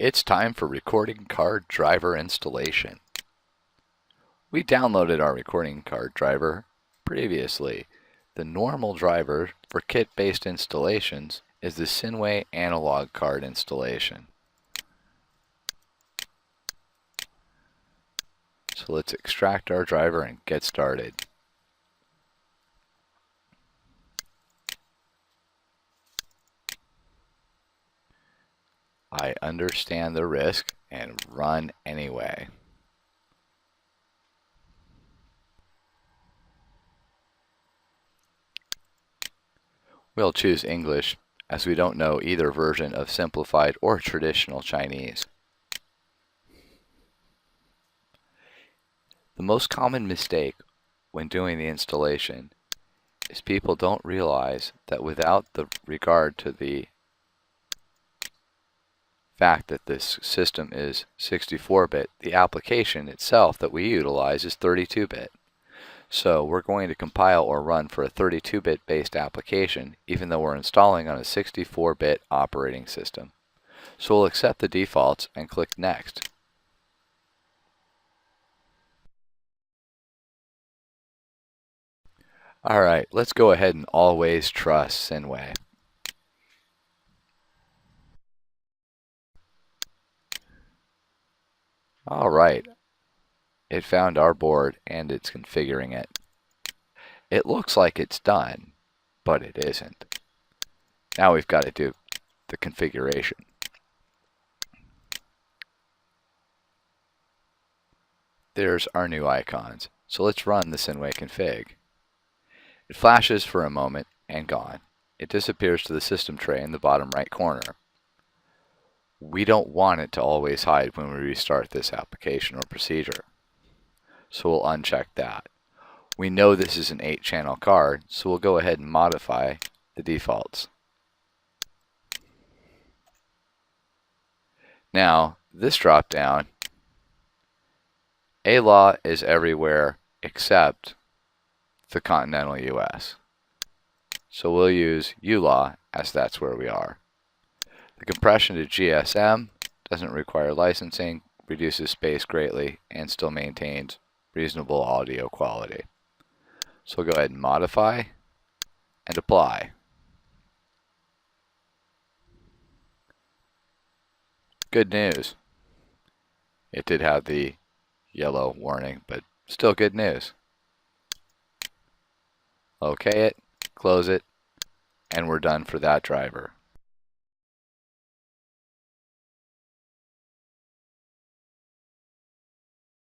It's time for recording card driver installation. We downloaded our recording card driver previously. The normal driver for kit-based installations is the Synway analog card installation. So let's extract our driver and get started. I understand the risk and run anyway. We'll choose English as we don't know either version of simplified or traditional Chinese. The most common mistake when doing the installation is people don't realize that without the regard to the fact that this system is 64-bit, the application itself that we utilize is 32-bit. So we're going to compile or run for a 32-bit based application even though we're installing on a 64-bit operating system. So we'll accept the defaults and click Next. Alright, let's go ahead and always trust Synway. Alright, it found our board and it's configuring it. It looks like it's done, but it isn't. Now we've got to do the configuration. There's our new icons. So let's run the Synway config. It flashes for a moment and gone. It disappears to the system tray in the bottom right corner. We don't want it to always hide when we restart this application or procedure. So we'll uncheck that. We know this is an 8-channel card, so we'll go ahead and modify the defaults. Now, this drop down, A-Law is everywhere except the continental US. So we'll use U-Law as that's where we are. The compression to GSM doesn't require licensing, reduces space greatly, and still maintains reasonable audio quality. So we'll go ahead and modify and apply. Good news. It did have the yellow warning, but still good news. OK it, close it, and we're done for that driver.